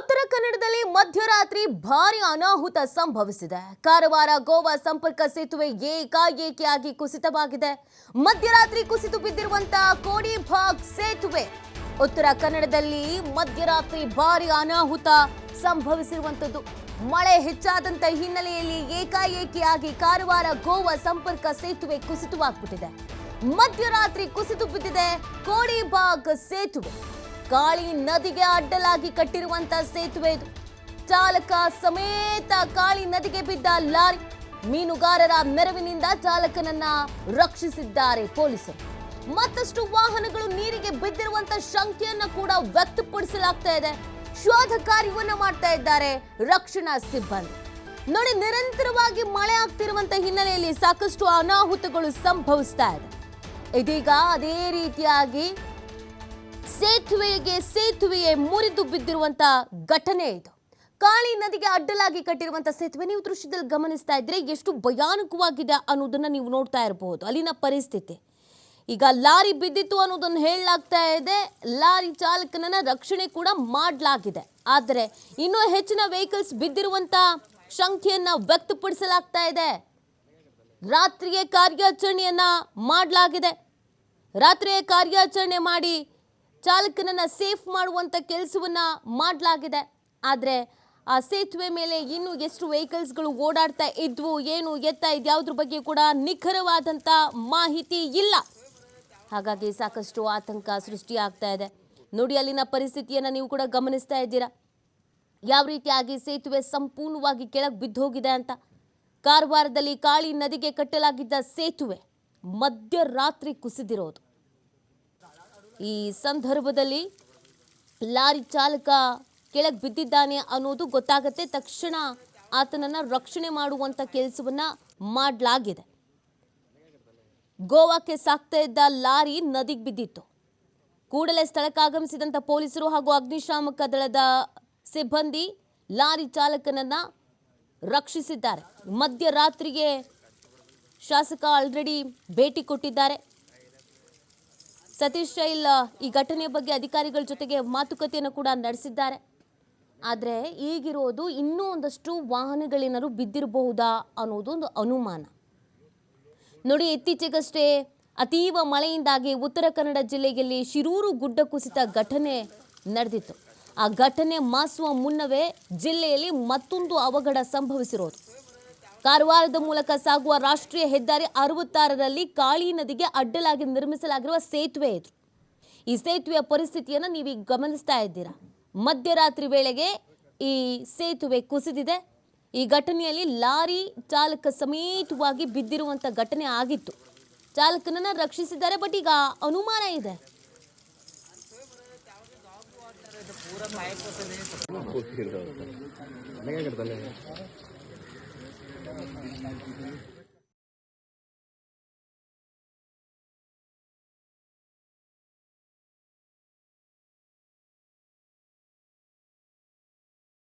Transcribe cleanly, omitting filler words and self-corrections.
ಉತ್ತರ ಕನ್ನಡದಲ್ಲಿ ಮಧ್ಯರಾತ್ರಿ ಭಾರಿ ಅನಾಹುತ ಸಂಭವಿಸಿದೆ. ಕಾರವಾರ ಗೋವಾ ಸಂಪರ್ಕ ಸೇತುವೆ ಏಕಾಏಕಿಯಾಗಿ ಕುಸಿತವಾಗಿದೆ. ಮಧ್ಯರಾತ್ರಿ ಕುಸಿದು ಬಿದ್ದಿರುವಂತಹ ಕೋಡಿಭಾಗ್ ಸೇತುವೆ. ಉತ್ತರ ಕನ್ನಡದಲ್ಲಿ ಮಧ್ಯರಾತ್ರಿ ಭಾರಿ ಅನಾಹುತ ಸಂಭವಿಸಿರುವಂತದ್ದು. ಮಳೆ ಹೆಚ್ಚಾದಂತ ಹಿನ್ನೆಲೆಯಲ್ಲಿ ಏಕಾಏಕಿಯಾಗಿ ಕಾರವಾರ ಗೋವಾ ಸಂಪರ್ಕ ಸೇತುವೆ ಕುಸಿತವಾಗ್ಬಿಟ್ಟಿದೆ. ಮಧ್ಯರಾತ್ರಿ ಕುಸಿದು ಬಿದ್ದಿದೆ ಕೋಡಿಭಾಗ್ ಸೇತುವೆ. ಕಾಳಿ ನದಿಗೆ ಅಡ್ಡಲಾಗಿ ಕಟ್ಟಿರುವಂತಹ ಸೇತುವೆ ಇದು. ಚಾಲಕ ಸಮೇತ ಕಾಳಿ ನದಿಗೆ ಬಿದ್ದ ಲಾರಿ. ಮೀನುಗಾರರ ನೆರವಿನಿಂದ ಚಾಲಕನನ್ನ ರಕ್ಷಿಸಿದ್ದಾರೆ ಪೊಲೀಸರು. ಮತ್ತಷ್ಟು ವಾಹನಗಳು ನೀರಿಗೆ ಬಿದ್ದಿರುವಂತಹ ಶಂಕೆಯನ್ನ ಕೂಡ ವ್ಯಕ್ತಪಡಿಸಲಾಗ್ತಾ ಇದೆ. ಶೋಧ ಕಾರ್ಯವನ್ನ ಮಾಡ್ತಾ ಇದ್ದಾರೆ ರಕ್ಷಣಾ ಸಿಬ್ಬಂದಿ. ನೋಡಿ, ನಿರಂತರವಾಗಿ ಮಳೆ ಆಗ್ತಿರುವಂತಹ ಹಿನ್ನೆಲೆಯಲ್ಲಿ ಸಾಕಷ್ಟು ಅನಾಹುತಗಳು ಸಂಭವಿಸ್ತಾ ಇದೆ. ಇದೀಗ ಅದೇ ರೀತಿಯಾಗಿ ಸೇತುವೆಯೇ ಮುರಿದು ಬಿದ್ದಿರುವಂತ ಘಟನೆ ಇದು. ಕಾಳಿ ನದಿಗೆ ಅಡ್ಡಲಾಗಿ ಕಟ್ಟಿರುವಂತ ಸೇತುವೆ ನೀವು ದೃಶ್ಯದಲ್ಲಿ ಗಮನಿಸ್ತಾ ಇದ್ರೆ ಎಷ್ಟು ಭಯಾನಕವಾಗಿದೆ ಅನ್ನೋದನ್ನ ನೀವು ನೋಡ್ತಾ ಇರಬಹುದು. ಅಲ್ಲಿನ ಪರಿಸ್ಥಿತಿ ಈಗ ಲಾರಿ ಬಿದ್ದಿತ್ತು ಅನ್ನೋದನ್ನು ಹೇಳಲಾಗ್ತಾ ಇದೆ. ಲಾರಿ ಚಾಲಕನನ್ನ ರಕ್ಷಣೆ ಕೂಡ ಮಾಡಲಾಗಿದೆ. ಆದರೆ ಇನ್ನೂ ಹೆಚ್ಚಿನ ವೆಹಿಕಲ್ಸ್ ಬಿದ್ದಿರುವಂತ ಶಂಕೆಯನ್ನ ವ್ಯಕ್ತಪಡಿಸಲಾಗ್ತಾ ಇದೆ. ರಾತ್ರಿಯೇ ಕಾರ್ಯಾಚರಣೆಯನ್ನ ಮಾಡಲಾಗಿದೆ. ರಾತ್ರಿಯೇ ಕಾರ್ಯಾಚರಣೆ ಮಾಡಿ ಚಾಲಕನನ್ನ ಸೇಫ್ ಮಾಡುವಂತ ಕೆಲಸವನ್ನ ಮಾಡಲಾಗಿದೆ. ಆದರೆ ಆ ಸೇತುವೆ ಮೇಲೆ ಇನ್ನು ಎಷ್ಟು ವೆಹಿಕಲ್ಸ್ಗಳು ಓಡಾಡ್ತಾ ಇದ್ವು, ಏನು ಎತ್ತ ಇದ್ಯಾವುದ್ರ ಬಗ್ಗೆ ಕೂಡ ನಿಖರವಾದಂಥ ಮಾಹಿತಿ ಇಲ್ಲ. ಹಾಗಾಗಿ ಸಾಕಷ್ಟು ಆತಂಕ ಸೃಷ್ಟಿಯಾಗ್ತಾ ಇದೆ. ನೋಡಿ, ಅಲ್ಲಿನ ಪರಿಸ್ಥಿತಿಯನ್ನು ನೀವು ಕೂಡ ಗಮನಿಸ್ತಾ ಇದ್ದೀರಾ. ಯಾವ ರೀತಿಯಾಗಿ ಸೇತುವೆ ಸಂಪೂರ್ಣವಾಗಿ ಕೆಳಗೆ ಬಿದ್ದೋಗಿದೆ ಅಂತ. ಕಾರವಾರದಲ್ಲಿ ಕಾಳಿ ನದಿಗೆ ಕಟ್ಟಲಾಗಿದ್ದ ಸೇತುವೆ ಮಧ್ಯರಾತ್ರಿ ಕುಸಿದಿರೋದು. ಈ ಸಂದರ್ಭದಲ್ಲಿ ಲಾರಿ ಚಾಲಕ ಕೆಳಗೆ ಬಿದ್ದಿದ್ದಾನೆ ಅನ್ನೋದು ಗೊತ್ತಾಗತ್ತೆ. ತಕ್ಷಣ ಆತನನ್ನ ರಕ್ಷಣೆ ಮಾಡುವಂತ ಕೆಲಸವನ್ನ ಮಾಡಲಾಗಿದೆ. ಗೋವಾಕ್ಕೆ ಸಾಗ್ತಾ ಇದ್ದ ಲಾರಿ ನದಿಗೆ ಬಿದ್ದಿತ್ತು. ಕೂಡಲೇ ಸ್ಥಳಕ್ಕೆ ಆಗಮಿಸಿದಂತ ಪೊಲೀಸರು ಹಾಗೂ ಅಗ್ನಿಶಾಮಕ ದಳದ ಸಿಬ್ಬಂದಿ ಲಾರಿ ಚಾಲಕನನ್ನ ರಕ್ಷಿಸಿದ್ದಾರೆ. ಮಧ್ಯರಾತ್ರಿಗೆ ಶಾಸಕ ಆಲ್ರೆಡಿ ಭೇಟಿ ಕೊಟ್ಟಿದ್ದಾರೆ. ಸತೀಶ್ ಶೈಲ್ ಈ ಘಟನೆಯ ಬಗ್ಗೆ ಅಧಿಕಾರಿಗಳ ಜೊತೆಗೆ ಮಾತುಕತೆಯನ್ನು ಕೂಡ ನಡೆಸಿದ್ದಾರೆ. ಆದರೆ ಈಗಿರೋದು ಇನ್ನೂ ಒಂದಷ್ಟು ವಾಹನಗಳೇನಾದ್ರು ಬಿದ್ದಿರಬಹುದಾ ಅನ್ನೋದು ಒಂದು ಅನುಮಾನ. ನೋಡಿ, ಇತ್ತೀಚೆಗಷ್ಟೇ ಅತೀವ ಮಳೆಯಿಂದಾಗಿ ಉತ್ತರ ಕನ್ನಡ ಜಿಲ್ಲೆಯಲ್ಲಿ ಶಿರೂರು ಗುಡ್ಡ ಕುಸಿತ ಘಟನೆ ನಡೆದಿತ್ತು. ಆ ಘಟನೆ ಮಾಸುವ ಮುನ್ನವೇ ಜಿಲ್ಲೆಯಲ್ಲಿ ಮತ್ತೊಂದು ಅವಘಡ ಸಂಭವಿಸಿರೋದು. ಕಾರವಾರದ ಮೂಲಕ ಸಾಗುವ ರಾಷ್ಟ್ರೀಯ ಹೆದ್ದಾರಿ 66ರಲ್ಲಿ ಕಾಳಿ ನದಿಗೆ ಅಡ್ಡಲಾಗಿ ನಿರ್ಮಿಸಲಾಗಿರುವ ಸೇತುವೆ ಇದು. ಈ ಸೇತುವೆಯ ಪರಿಸ್ಥಿತಿಯನ್ನು ನೀವು ಗಮನಿಸ್ತಾ ಇದ್ದೀರಾ. ಮಧ್ಯರಾತ್ರಿ ವೇಳೆಗೆ ಈ ಸೇತುವೆ ಕುಸಿದಿದೆ. ಈ ಘಟನೆಯಲ್ಲಿ ಲಾರಿ ಚಾಲಕ ಸಮೇತವಾಗಿ ಬಿದ್ದಿರುವಂಥ ಘಟನೆ ಆಗಿತ್ತು. ಚಾಲಕನನ್ನ ರಕ್ಷಿಸಿದ್ದಾರೆ. ಬಟ್ ಈಗ ಅನುಮಾನ ಇದೆ.